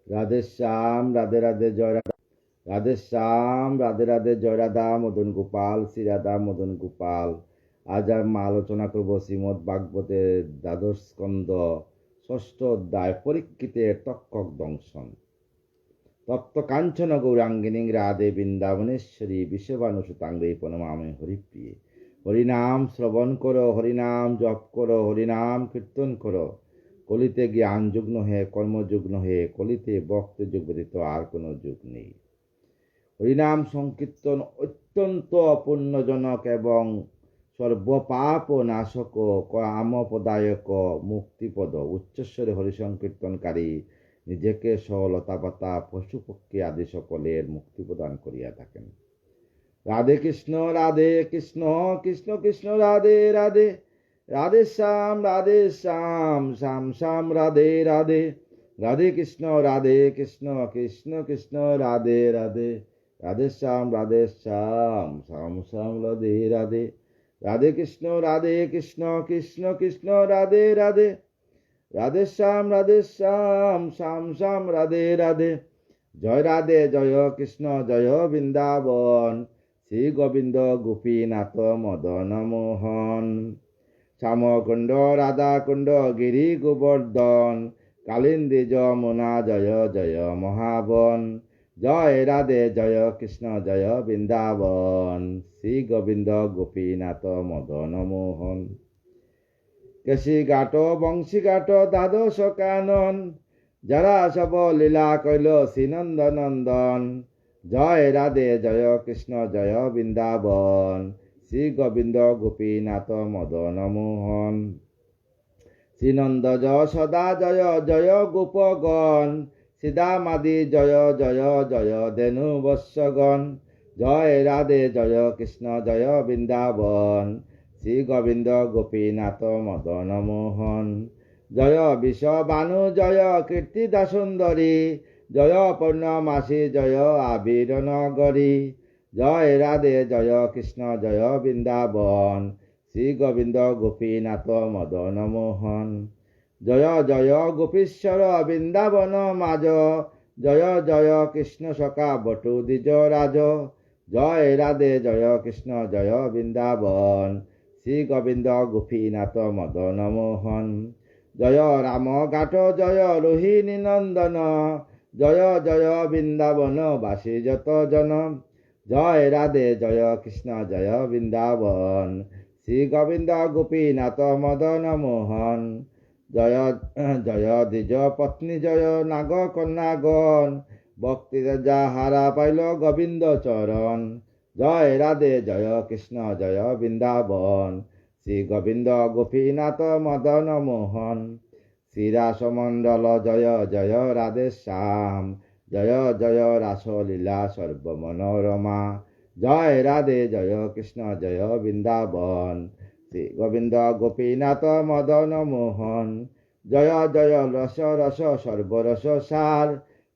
রাধে শ্যাম রাধে রাধে জয় রাধা, রাধে শ্যাম রাধে রাধে জয় রাধা মদন গোপাল, শ্রী রাধা মদন গোপাল। আজ আমরা আলোচনা করব শ্রীমদ ভাগবতের দ্বাদশ স্কন্ধ ষষ্ঠ অধ্যায় পরীক্ষিতের তক্ষক দংশন। তপ্ত কাঞ্চন গৌরাঙ্গিনী রাধে বৃন্দাবনেশ্বরী বিশ্ববানুসুতাঙ্গে প্রণমামে হরিপ্রিয়ে। হরিনাম শ্রবণ করো, হরিনাম জপ করো, হরিনাম কীর্তন করো। কলিতে জ্ঞান যুগ নহে, কর্মযুগ নহে, কলিতে ভক্ত যুগ ব্যতীত আর কোনো যুগ নেই। হরিনাম সংকীর্তন অত্যন্ত পুণ্যজনক এবং সর্বপাপ নাশক, কামপদায়ক, মুক্তিপদ। উচ্চস্বরে হরিসংকীর্তনকারী নিজেকে সহ লতাপাতা পশু পক্ষী আদি সকলের মুক্তি প্রদান করিয়া থাকেন। রাধে কৃষ্ণ কৃষ্ণ কৃষ্ণ রাধে রাধে, রাধে শ্যাম শ্যাম শ্যাম রাধে রাধে। রাধে কৃষ্ণ কৃষ্ণ কৃষ্ণ রাধে রাধে, রাধে শ্যাম শ্যাম শ্যাম রাধে রাধে। রাধে কৃষ্ণ কৃষ্ণ কৃষ্ণ রাধে রাধে, রাধে শ্যাম শ্যাম শ্যাম রাধে রাধে। জয় রাধে জয় কৃষ্ণ জয় বৃন্দাবন, শ্রী গোবিন্দ গোপীনাথ মদন মোহন। শ্যামকুণ্ড রাধাকুণ্ড গিরি গোবর্ধন, কালিন্দী যমুনা জয় জয় মহাবন। জয় রাধে জয় কৃষ্ণ জয় বৃন্দাবন, শ্রী গোবিন্দ গোপীনাথ মদন মোহন। কেশী ঘাট বংশী ঘাট দ্বাদশ কানন, যারা সব লীলা কইল শ্রীনন্দ নন্দন। জয় রাধে জয় কৃষ্ণ জয় বৃন্দাবন, শ্রী গোবিন্দ গোপীনাথ মদন মোহন। শ্রীনন্দ জয় সদা জয় জয় গোপগণ, সীতামাদি জয় জয় জয় ধেনু বৎসগণ। জয় রাধে জয় কৃষ্ণ জয় বৃন্দাবন, শ্রী গোবিন্দ গোপীনাথ মদন মোহন। জয় বিশ্ববানু জয় কীর্তিদা সুন্দরী, জয় পূর্ণমাসী জয় আবির নগরী। জয় রাধে জয় কৃষ্ণ জয় বৃন্দাবন, শ্রী গোবিন্দ গোপীনাথ মদন মোহন। জয় জয় গোপীশ্বর বৃন্দাবন মাজ, জয় জয় কৃষ্ণ সখা বটু দ্বিজ রাজ। জয় রাধে জয় কৃষ্ণ জয় বৃন্দাবন, শ্রী গোবিন্দ গোপীনাথ মদন মোহন। জয় রাম ঘাট জয় রোহিণী নন্দন, জয় জয় বৃন্দাবন বাসী যত জন। জয় রাধে জয় কৃষ্ণ জয় বৃন্দাবন, শ্রী গোবিন্দ গোপীনাথ মদন মোহন। জয় জয় দ্বিজ পত্নী জয় নাগ কন্যাগণ, ভক্তি যাহারা পাইল গোবিন্দ চরণ। জয় রাধে জয় কৃষ্ণ জয় বৃন্দাবন, শ্রী গোবিন্দ গোপীনাথ মদন মোহন। শ্রীরাসমণ্ডল জয় জয় রাধে শ্যাম, জয় জয় রাসলীলা সর্বমনোরমা। জয় রাধে জয় কৃষ্ণ জয় বৃন্দাবন, শ্রী গোবিন্দ গোপীনাথ মদন মোহন। জয় জয় রস রস সর্বরস সার,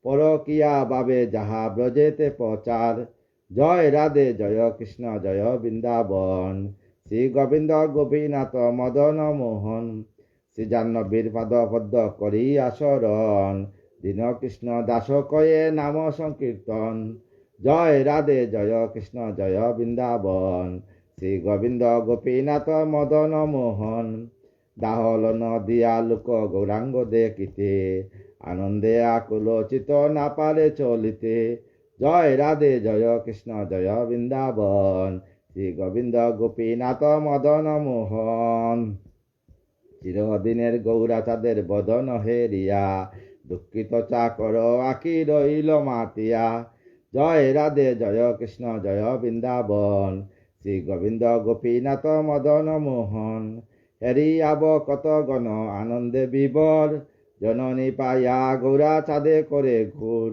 পরকিয়া বাবে যাহা ব্রজেতে প্রচার। জয় রাধে জয় কৃষ্ণ জয় বৃন্দাবন, শ্রী গোবিন্দ গোপীনাথ মদন মোহন। শ্রী জাহ্নবীর পাদ পদ্ম করি আসরণ, দীন কৃষ্ণ দাস কয়ে নাম সংকীর্তন। জয় রাধে জয় কৃষ্ণ জয় বৃন্দাবন, শ্রী গোবিন্দ গোপীনাথ মদন মোহন। দাহল নদিয়া লোক গৌরাঙ্গ দেখিতে, আনন্দে আকুল চিত না পারে চলিতে। জয় রাধে জয় কৃষ্ণ জয় বৃন্দাবন, শ্রী গোবিন্দ গোপীনাথ মদন মোহন। চিরদিনের গৌরা চাঁদের বদন হেরিয়া, দুঃখিত চাকর আঁকি রইল মাতিয়া। জয় রাধে জয় কৃষ্ণ জয় বৃন্দাবন, শ্রী গোবিন্দ গোপীনাথ মদন মোহন। হেরি আব কত গণ আনন্দে বিবর, জননী পায়া গৌরা চাঁদে করে ঘুর।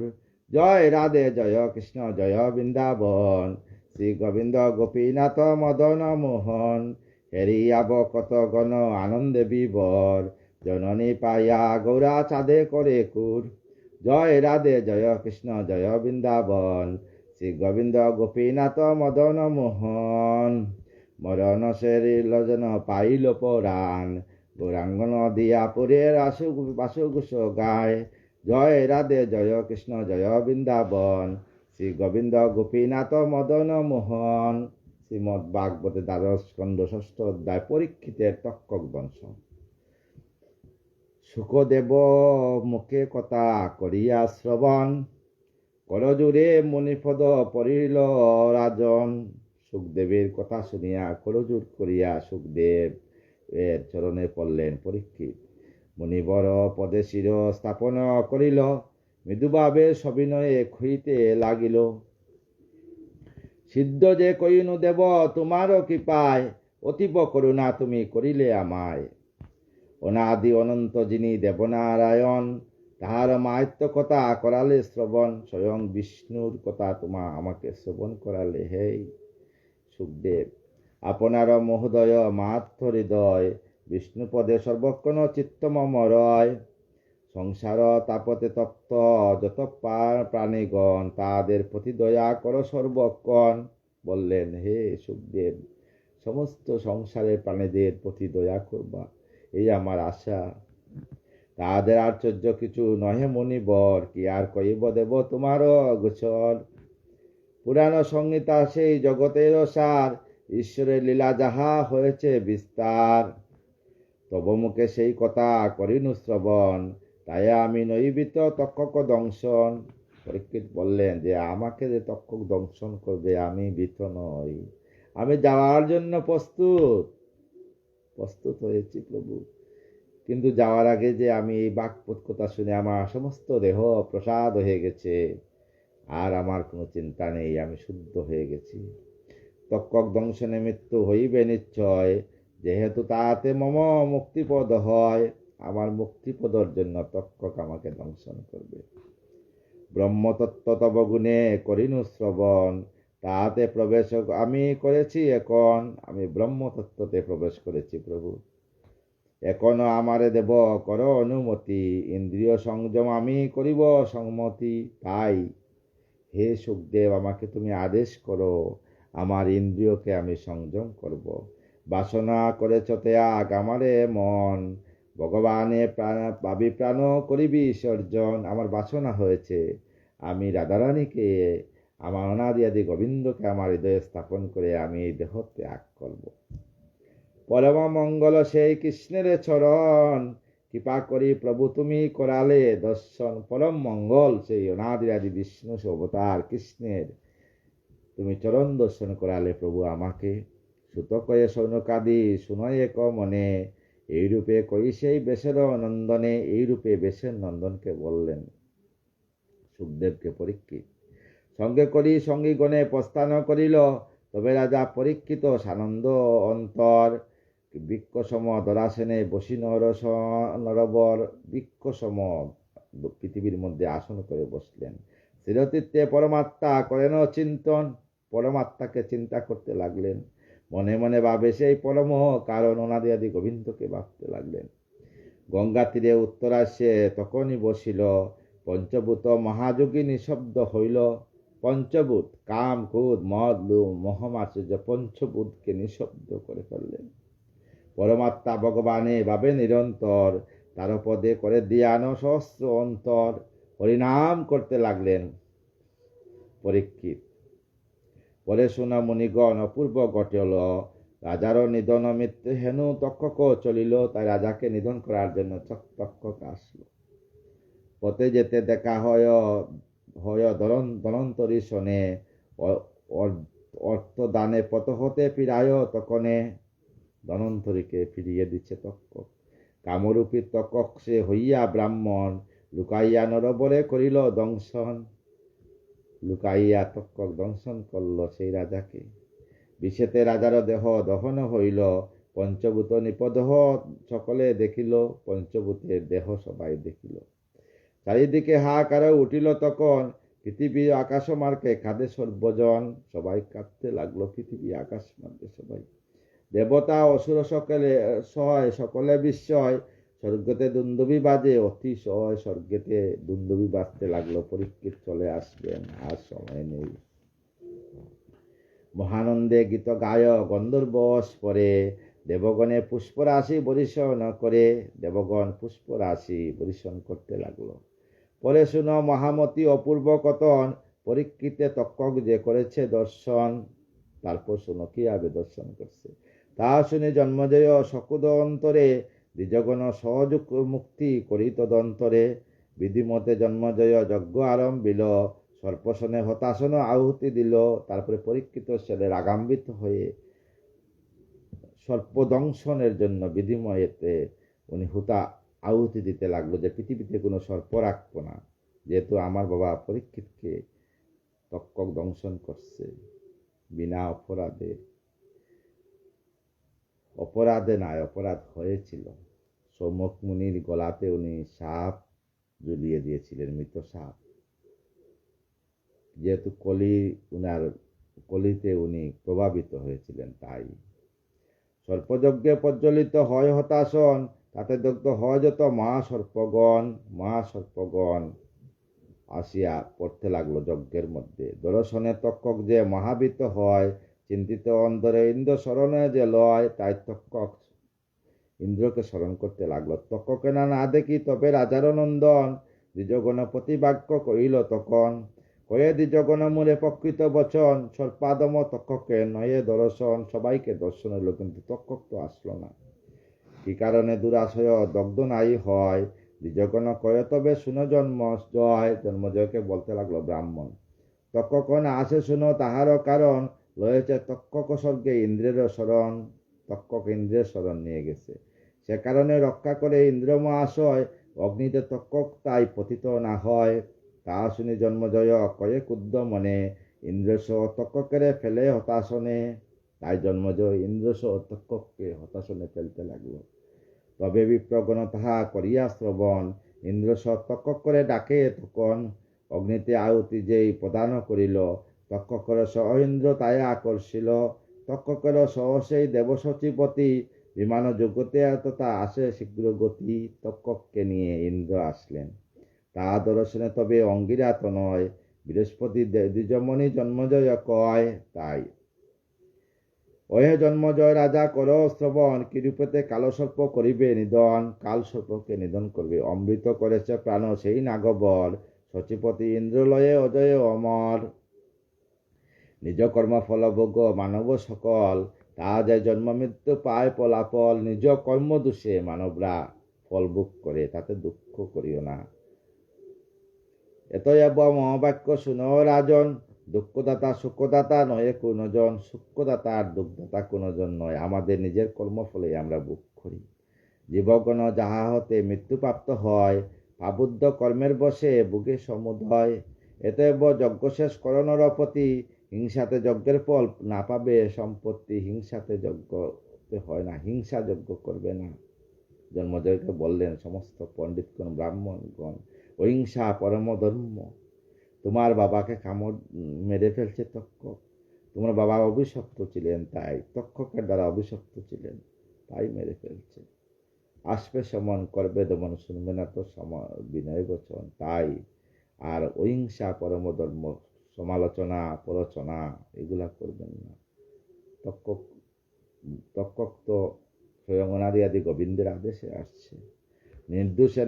জয় রাধে জয় কৃষ্ণ জয় বৃন্দাবন, শ্রী গোবিন্দ গোপীনাথ মদন মোহন। হেরি আব কত গণ আনন্দে বিবর, জননী পায়া গৌরা চাঁদে করে ঘুর। জয় রাধে জয় কৃষ্ণ জয় বৃন্দাবন, শ্রী গোবিন্দ গোপীনাথ মদন মোহন। মরণ সেরি লজন পাইল পরাণ, গৌরাঙ্গ নদিয়া পুরের বাসুগুস গায়। জয় রাধে জয় কৃষ্ণ জয় বৃন্দাবন, শ্রী গোবিন্দ গোপীনাথ মদন মোহন। শ্রীমদ্ ভাগবতে দ্বাদশ স্কন্ধ ষষ্ঠ অধ্যায় পরীক্ষিতের তক্ষক দংশন। সুখদেব মুখে কথা করিয়া শ্রবণ, করজুরে মুনিপদ পড়িল রাজন। সুখদেবের কথা শুনিয়া করজুর করিয়া সুখদেব এর চরণে পড়লেন পরীক্ষিত। মুনিবর পদে শির স্থাপন করিল, মৃদুভাবে সবিনয়ে কহিতে লাগিল। সিদ্ধ যে কইনু দেব তোমারও কৃপায়, অতীব করুণা তুমি করিলে আমায়। অনাদি অনন্ত যিনি দেবনারায়ণ, তাহার মাহাত্য কথা করালে শ্রবণ। স্বয়ং বিষ্ণুর কথা আমাকে শ্রবণ করালে হে সুখদেব। আপনার মহোদয় মাহাত্ম হৃদয়, বিষ্ণুপদে সর্বক্ষণ চিত্ত মম রয়। সংসার তাপতে তপ্ত যত প্রাণীগণ, তাদের প্রতি দয়া করো সর্বক্ষণ। বললেন, হে সুখদেব, সমস্ত সংসারের প্রাণীদের প্রতি দয়া করবা, এই আমার আশা। তাদের আশ্চর্য কিছু নহে মুনিবর, কি আর কইব দেব তোমারও গোচর। পুরাণ সংহিতা সেই জগতের সার, ঈশ্বরের লীলা যাহা হয়েছে বিস্তার। তব মুখে সেই কথা করিনু শ্রবণ, তাই আমি নৈবিত তক্ষক দংশন। পরীক্ষিত বললেন যে আমাকে যে তক্ষক দংশন করবে, আমি ভীত নই, আমি যাওয়ার জন্য প্রস্তুত হয়েছি প্রভু। কিন্তু যাওয়ার আগে যে আমি এই বাক্পদ কথা শুনে আমার সমস্ত দেহ প্রসাদ হয়ে গেছে, আর আমার কোনো চিন্তা নেই, আমি শুদ্ধ হয়ে গেছি। তক্ষক দংশনে মৃত্যু হইবে নিশ্চয়, যেহেতু তাতে মম মুক্তিপদ হয়। আমার মুক্তিপদর জন্য তক্ষক আমাকে দংশন করবে। ব্রহ্মতত্ত্ব তব গুণে করিনু শ্রবণ, তাতে প্রবেশ আমি করেছি এখন। আমি ব্রহ্মতত্ত্বতে প্রবেশ করেছি প্রভু। এখনো আমারে দেব কর অনুমতি, ইন্দ্রিয় সংযম আমি করিব সংমতি। তাই হে সুখদেব, আমাকে তুমি আদেশ করো, আমার ইন্দ্রিয়কে আমি সংযম করব। বাসনা করেছ ত্যাগ আমারে মন, ভগবানে ভাবি প্রাণ করিবি বিসর্জন। আমার বাসনা হয়েছে, আমি রাধারানীকে, আমার অনাদি আদি গোবিন্দকে আমার হৃদয়ে স্থাপন করে আমি এই দেহ ত্যাগ করব। পরম মঙ্গল সেই কৃষ্ণের চরণ, কৃপা করি প্রভু তুমি করালে দর্শন। পরম মঙ্গল সেই অনাদি আদি বিষ্ণু অবতার কৃষ্ণের তুমি চরণ দর্শন করালে প্রভু আমাকে। সুত কয়ে সৌনকাদি শুনয় এক মনে, এইরূপে কই সেই বেশের নন্দনে। এইরূপে বেশের নন্দনকে বললেন সুখদেবকে পরীক্ষিত। সঙ্গে করি সঙ্গীগণে প্রস্থান করিল, তবে রাজা পরীক্ষিত সানন্দ অন্তর। বৃক্ষসম দরাসেনে বসি নরবর, বৃক্ষসম পৃথিবীর মধ্যে আসন করে বসলেন। স্থিরচিত্তে পরমাত্মা করেন চিন্তন, পরমাত্মাকে চিন্তা করতে লাগলেন। মনে মনে ভাবে সেই পরম কারণ, অনাদি আদি গোবিন্দকে ভাবতে লাগলেন। গঙ্গা তীরে উত্তরাশে তখনই বসিল, পঞ্চভূত মহাযোগী নিঃশব্দ হইল। পঞ্চভূত কাম ক্রোধ মদ লোভ মোহমাশ্চর্য, পঞ্চভূতকে নিঃশব্দ করে ফেললেন। পরমাত্মা ভগবানে ভাবে নিরন্তর, তার পদে করে ধ্যান সহস্র অন্তর। হরিনাম করতে লাগলেন পরীক্ষিত। পরে শোনা মুনিগণ অপূর্ব ঘটল, রাজারও নিধন মৃত্যু হেনু তক্ষক চলিল। তাই রাজাকে নিধন করার জন্য তক্ষক আসলো। পথে যেতে দেখা হয় ধনন্তরী শোনে, অর্থদানে পথ হতে ফিরায় তখনে। ধনন্তরীকে ফিরিয়ে দিচ্ছে তক্ষক। কামরূপী তক্ষক সে হইয়া ব্রাহ্মণ, লুকাইয়া নরবরে করিল দংশন। লুকাইয়া তক্ষক দংশন করল সেই রাজাকে। বিষেতে রাজার দেহ দহন হইল, পঞ্চভূত নিপদেহ সকলে দেখিল। পঞ্চভূতের দেহ সবাই দেখিল। চারিদিকে হাহাকার উঠিল তখন, পৃথিবী আকাশ মার্কে কাঁদে সর্বজন। সবাই কাঁদতে লাগলো, পৃথিবী আকাশ মার্কে সবাই। দেবতা অসুর সকলে সহায়, সকলে বিস্ময়। স্বর্গতে দুন্দুবি বাজে অতিশয়, স্বর্গেতে দুন্দুবি বাজতে লাগলো। পরীক্ষিত চলে আসবেন, আর সময় নেই। মহানন্দে গীত গায় গন্ধর্ব পরে, দেবগণে পুষ্পরাশি বরিশন করে। দেবগণ পুষ্পরাশি বরিশন করতে লাগলো। পরে শুনো মহামতি অপূর্ব কথন, পরীক্ষিতে তক্ষক যে করেছে দর্শন। তারপর শুনো কিভাবে দর্শন করছে। তা শুনে জন্মজয় সকুদ অন্তরে, দ্বিজগণ সহযোগ মুক্তি করি তদন্তরে। বিধিমতে জন্মজয় যজ্ঞ আরম্ভিল, সর্পশনে হতাশন আহুতি দিল। তারপরে পরীক্ষিত ছেলে রাগান্বিত হয়ে সর্পদংশনের জন্য বিধিময়েতে উনি হুতা আহুতি দিতে লাগলো, যে পৃথিবীতে কোনো সর্প রাখবো না, যেহেতু আমার বাবা পরীক্ষিতকে তক্ষক দংশন করছে বিনা অপরাধে। অপরাধে নয়, অপরাধ হয়েছিল। সৌমক মুনির গলাতে উনি সাপ ঝুলিয়ে দিয়েছিলেন, মৃত সাপ। যেহেতু উনার কলিতে উনি প্রভাবিত হয়েছিলেন, তাই সর্পযজ্ঞে প্রজ্বলিত হয় হতাশন, তাতে দগ্ধ হয় যত মহাসর্পগণ আসিয়া পড়তে লাগলো যজ্ঞের মধ্যে। দর্শনে তক্ষক যে মহাবিত হয়, চিন্তিত অন্তরে ইন্দ্র স্মরণে যে লয়, তাই তক্ষক ইন্দ্রকে স্মরণ করতে লাগলো। তক্ষকে না দেখি তবে রাজার নন্দন, দ্বিজগণ প্রতিবাক্য কহিল তখন। কয়ে দ্বিজগণ মূলে প্রকৃত বচন, সর্পাদম তক্ষকে নয়ে দর্শন। সবাইকে দর্শন হইল, কিন্তু তক্ষক তো আসলো না। কি কারণে দুরাশয় দগ্ধ নাই হয়, দ্বিজগণ কয়ে তবে শুনো জন্মজয়। জন্মজয়কে বলতে লাগলো ব্রাহ্মণ, তক্ষক না আসে শুনো তাহারও কারণ, রয়েছে তক্ষক স্বর্গে ইন্দ্রের শরণ। তক্ষক ইন্দ্রের শরণ নিয়ে গেছে, সে কারণে রক্ষা করে ইন্দ্র মহাশয়, অগ্নিতে তক্ষক তাই পতিত না হয়। তা শুনি জন্মজয় কয়ে ক্ষুদ্ধ মনে, ইন্দ্রসহ তক্ষকের ফেলে হতাশনে। তাই জন্মজয় ইন্দ্রসহ তক্ষককে হতাশনে ফেলতে লাগলো। তবে বিপ্রগণ তাহা করিয়া শ্রবণ, ইন্দ্রসহ তক্ষক করে ডাকে তখন। অগ্নিতে আহুতি যেই প্রদান করিল, তক্ষকর সহ ইন্দ্র তাই আকর্ষিল। তক্ষকর সহ সেই দেবসচিপতি, বিমান যোগ্যতে তথা আসে শীঘ্র গতি। তক্ষককে নিয়ে ইন্দ্র আসলেন, তা দর্শনে তবে অঙ্গিরাত নয়, বৃহস্পতি দ্বিজমণি জন্মজয় কয়। তাই ওহে জন্মজয় রাজা কর শ্রবণ, কিরূপেতে কালসর্প করিবে নিধন। কাল সর্পকে নিধন করবে, অমৃত করেছে প্রাণ সেই নাগবর। সচিপতি ইন্দ্রলয়ে অজয় অমর, নিজ কর্ম ফল ভোগ মানব সকল। তা যায় জন্ম মৃত্যু পায় ফলাফল, নিজ কর্ম দোষে মানবরা ফল ভোগ করে, তাতে দুঃখ করিও না। এতএব মহাবাক্য শুনো রাজন, দুঃখদাতা সুখদাতা নয় কোনজন। সুখদাতা আর দুঃখদাতা কোনজন নয়, আমাদের নিজের কর্মফলে আমরা ভোগ করি। জীবগণ যাহা হতে মৃত্যুপ্রাপ্ত হয়, পাবুদ্ধ কর্মের বশে ভোগে সমুদয়। এতএব যজ্ঞ শেষ কর নরপতি, হিংসাতে যজ্ঞের ফল না পাবে সম্পত্তি। হিংসাতে যজ্ঞ হয় না, হিংসা যজ্ঞ করবে না। জন্মজয়কে বললেন সমস্ত পণ্ডিতগণ ব্রাহ্মণগণ, অহিংসা পরম ধর্ম। তোমার বাবাকে কামড় মেরে ফেলছে তক্ষক। তোমার বাবা অভিশপ্ত ছিলেন, তাই তক্ষকের দ্বারা অভিশপ্ত ছিলেন, তাই মেরে ফেলছে। আসবে সমন করবে দমন, শুনবে না তো বিনয় বচন। তাই আর অহিংসা পরম ধর্ম, সমালোচনা প্ররোচনা এগুলা করবেন না। তক্ষক তক্ষক তো স্বয়ং অনাদি আদি গোবিন্দের আদেশে আসছে। নির্দোষী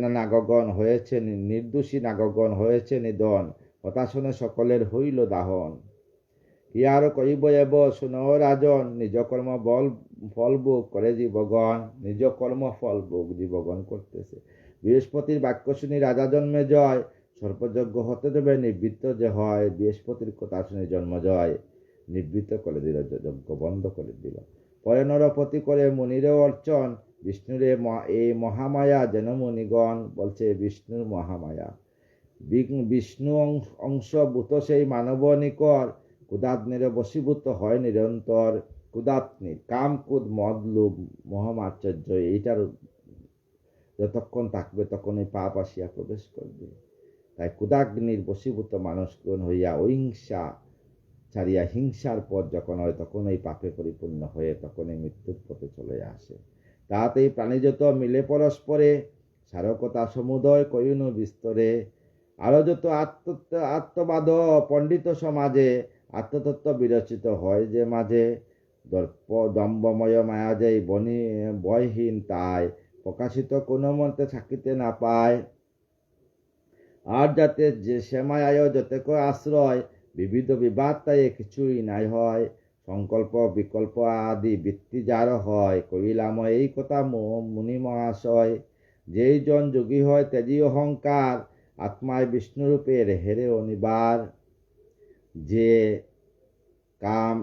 নাগগণ হয়েছে নিধন, হতাশনে সকলের হইল দাহন। কি আর কইব এব শুনো রাজন, নিজ কর্ম ফল ভোগ করে জীবগণ। নিজ কর্ম ফল ভোগ জীবগণ করতেছে। বৃহস্পতির বাক্য শুনি রাজা জন্মে জয়, সর্পযজ্ঞ হতে দেবে নিবৃত্ত যে হয়। বৃহস্পতির কথা শুনে জন্মজয় নিবৃত্ত করে দিল, যজ্ঞ বন্ধ করে দিল। পরে নরপতি করে মুনিরও অর্চন, বিষ্ণুর এই মহামায়া যেন মুনিগণ। বলছে বিষ্ণুর মহামায়া, বিষ্ণু অংশভূত সেই মানব নিকর। ক্ষুধাগ্নির বশীভূত হয় নিরন্তর। ক্ষুধাগ্নি কাম কুদ মদ লোভ মহামাশ্চর্য, এইটার যতক্ষণ থাকবে তখন এই পাপ আসিয়া প্রবেশ করবে। তাই ক্ষুধাগ্নির বশীভূত মানুষগণ হইয়া অহিংসা ছাড়িয়া হিংসার পথ যখন হয়, তখন এই পাপে পরিপূর্ণ হয়ে তখন এই মৃত্যুর পথে চলে আসে। তাতেই প্রাণীযত মিলে পরস্পরে, সারকতা সমুদয় কইন বিস্তরে। আরো যত আত্মবাদ পণ্ডিত সমাজে, আত্মতত্ত্ব বিরচিত হয় যে মাঝে। দম্বময় মায়া যেই বয়হীন, তাই প্রকাশিত কোনো মতে থাকিতে না পায়। আর যাতে যে শ্যামায় যতেক আশ্রয় বিবিধ বিবাদ তাই কিছুই নাই হয়, সংকল্প বিকল্প আদি বৃত্তি যার হয়, কইলাম এই কথা মুনি মহাশয়। যেই জন যোগী হয় তেজি অহংকার, আত্মায় বিষ্ণুরূপের হেরে অনিবার। যে কাম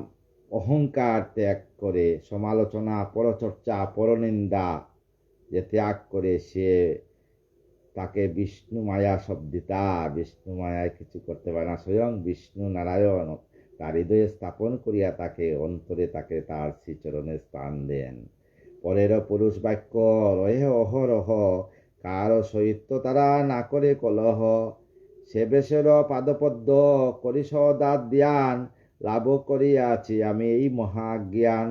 অহংকার ত্যাগ করে, সমালোচনা পরচর্চা পরনিন্দা যে ত্যাগ করে, সে তাকে বিষ্ণু মায়া শব্দিতা, বিষ্ণু মায়ায় কিছু করতে পারে না। স্বয়ং বিষ্ণু নারায়ণ তার হৃদয়ে স্থাপন করিয়া তাকে অন্তরে তাকে তার শ্রীচরণে স্থান দেন। পরের পুরুষ বাক্য রহে অহরহ, কার সহিত তারা না করে কলহ। সে বেশের পাদপদ্ম করি সদাত ধ্যান, লাভ করিয়াছি আমি এই মহাজ্ঞান।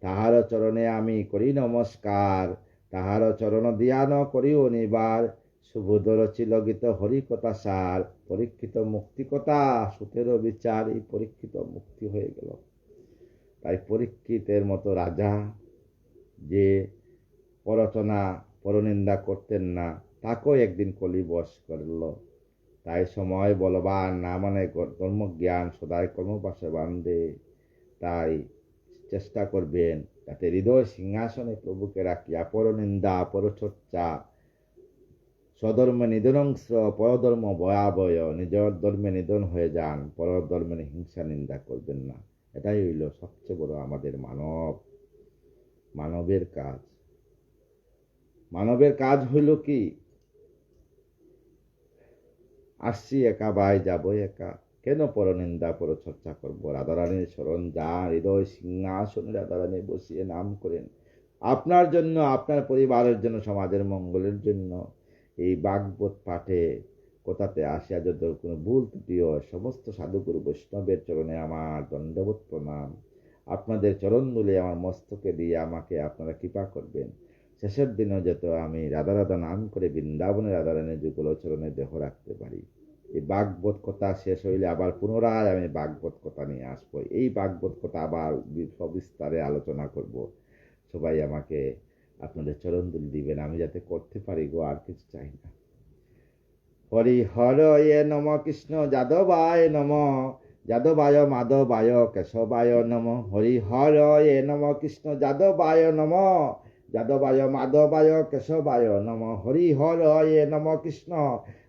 তাহার চরণে আমি করি নমস্কার, তাহার চরণ ধ্যান করি অনিবার। সুবোধর ছিল গীত হরিকথা সার, পরীক্ষিত মুক্তিকথা সুতের বিচার। এই পরীক্ষিত মুক্তি হয়ে গেল। তাই পরীক্ষিতের মতো রাজা যে পরচনা পরনিন্দা করতেন না, তাকেও একদিন কলি বশ করল। তাই সময় বলবান না মানে ধর্মজ্ঞান সদাই কর্মপাশে বান্ধে। তাই চেষ্টা করবেন যাতে হৃদয় সিংহাসনে প্রভুকে রাখিয়া পরনিন্দা পরচর্চা স্বধর্মে নিধনংশ পরধর্ম ভয়াবয়, নিজের ধর্মে নিধন হয়ে যান, পর ধর্মের হিংসা নিন্দা করবেন না। এটাই হইল সবচেয়ে বড় আমাদের মানবের কাজ। মানবের কাজ হইল কি, আসছি একা ভাই যাব একা, কেন পরনিন্দা পরচর্চা করবো? রাধারানীর শরণ যান, হৃদয় সিংহাসনে রাধারানী বসিয়ে নাম করেন। আপনার জন্য, আপনার পরিবারের জন্য, সমাজের মঙ্গলের জন্য এই ভাগবত পাঠে কোথাতে আসিয়া যদি কোনো ভুল ত্রুটি হয়, সমস্ত সাধুগুরু বৈষ্ণবের চরণে আমার দণ্ডবোধ প্রণাম। আপনাদের চরণ দুলে আমার মস্তকে দিয়ে আমাকে আপনারা কৃপা করবেন। শেষের দিনে যত আমি রাধা রাধা নাম করে বৃন্দাবনে রাধারানীর যুগল চরণে দেহ রাখতে পারি। এই ভাগবত কথা শেষ হইলে আবার পুনরায় আমি ভাগবত কথা নিয়ে আসবো। এই ভাগবত কথা আবার সবিস্তারে আলোচনা করব। সবাই আমাকে আপনাদের চরণ দুল দিবেন, আমি যাতে করতে পারি গো, আর কিছু চাই না। হরি হর এ নম, কৃষ্ণ যাদবায় নম, যাদবায় মাধবায় কেশবায় নম। হরি হর এ নম, কৃষ্ণ যাদবায় নম, যাদবায় মাধবায় কেশবায় নম। হরি হর এ নম, কৃষ্ণ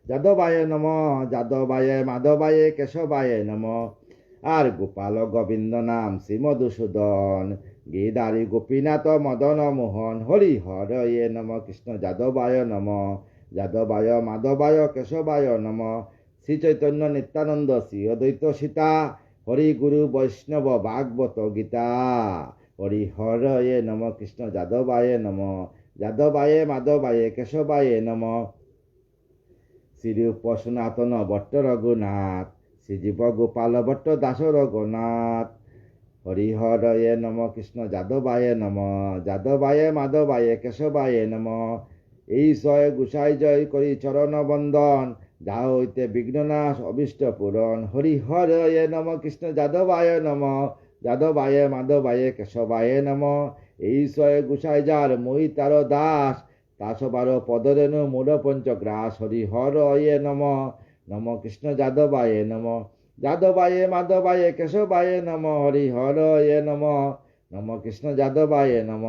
যাদবায় নম, যাদবায় মাধবায় কেশবায় নম। আর গোপাল গোবিন্দ নাম শ্রী মধুসূদন, গিরিধারী গোপীনাথ মদন মোহন। হরি হর এ নম, কৃষ্ণ যাদবায় নম, যাদবায় মাধবায় কেশবায় নম। শ্রী চৈতন্য নিত্যানন্দ শ্রী অদ্বৈত সীতা, হরি গুরু বৈষ্ণব ভাগবত গীতা। হরি হর এ নম, কৃষ্ণ যাদবায় নম, যাদবায় মাধবায় কেশবায় নম। শ্রীরূপ সনাতন ভট্ট রঘুনাথ, শ্রীজীব গোপাল ভট্ট দাস রঘুনাথ। হরি হর এ নম, কৃষ্ণ যাদবায় নম, যাদবায় মাধবায় কেশবায় নম। এই ছয় গোসাই জয় করি চরণ বন্দন, যা হইতে বিঘ্ননাশ অভিষ্ট পূরণ। হরি হর এ নম, কৃষ্ণ যাদবায় নম, যাদবায় মাধবায় কেশবায় নম। এই ছয় গোসাই যার মই তার দাস, তাসবার পদরেণু মূল পঞ্চগ্রাস। হরি হর এ নম, নম কৃষ্ণ যাদবায় নম, যাদবায় মাধবায় কেশবায় নম। হরি হর এ নম, নম কৃষ্ণ যাদবায় নম।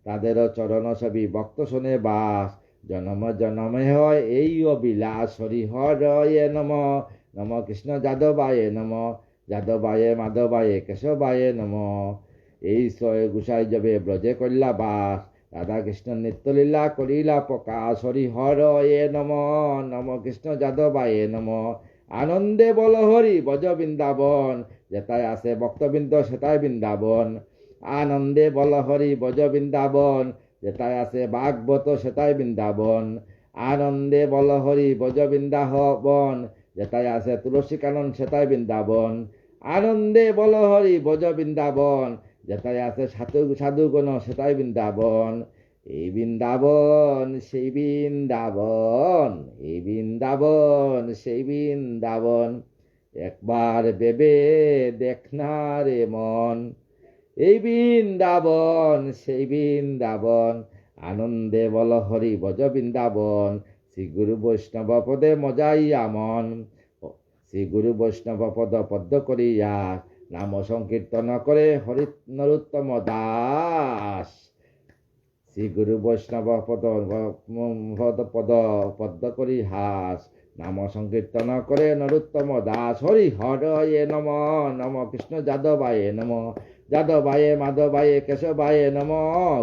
তাদের চরণ ছবি ভক্ত শোনে বাস, জনম জনমে হয় এই অবিলাস। হরি হর এ নম, নম কৃষ্ণ যাদবায় নম, যাদবায় মাধবায় কেশবায় নম। এই ছয় গোসাই যাবে ব্রজে কল্যা বাস, রাধা কৃষ্ণ নিত্যলীলা করিলা প্রকাশ। হরি হর এ নম, নম কৃষ্ণ যাদবায় নম। আনন্দে বল হরি ব্রজ বৃন্দাবন, যেটায় আছে ভক্তবৃন্দ সেটাই বৃন্দাবন। আনন্দে বল হরি ব্রজ বৃন্দাবন, যেটায় আছে ভাগবত সেটাই বৃন্দাবন। আনন্দে বল হরি ব্রজ বৃন্দাবন, যেটায় আছে তুলসী কানন সেটাই বৃন্দাবন। আনন্দে বল হরি ব্রজ বৃন্দাবন, যেটায় আছে সাধুগণ সেটাই বৃন্দাবন। এই বৃন্দাবন সেই বৃন্দাবন, এই বৃন্দাবন সেই বৃন্দাবন। একবার ভেবে দেখ না রে মন, এই বৃন্দাবন সেই বৃন্দাবন। আনন্দে বল হরি ব্রজ বৃন্দাবন, শ্রী গুরু বৈষ্ণব পদে মজাইয়া মন শ্রী গুরু বৈষ্ণব পদ পদ্ম করিয়া নাম সংকীর্তন করে হরি নরোত্তম দাস শ্রী গুরু বৈষ্ণব পদ পদ পদ্ম করি হাস নাম সংকীর্তন করে নরোত্তম দাস হরি হরয়ে নম নম কৃষ্ণ যাদবায়ে নম যাদবায়ে মাধবায়ে কেশবায়ে নম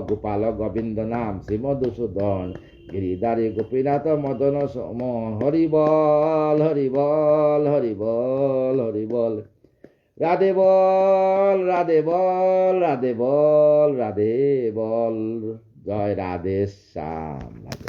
গোপাল গোবিন্দ নাম শ্রী মধুসূদন গিরিধারী গোপীনাথ মদন সম হরি বল হরি বল হরি বল হরি বল রাধে বল রাধে বল রাধে বল রাধে বল জয় রাধে শ্যাম।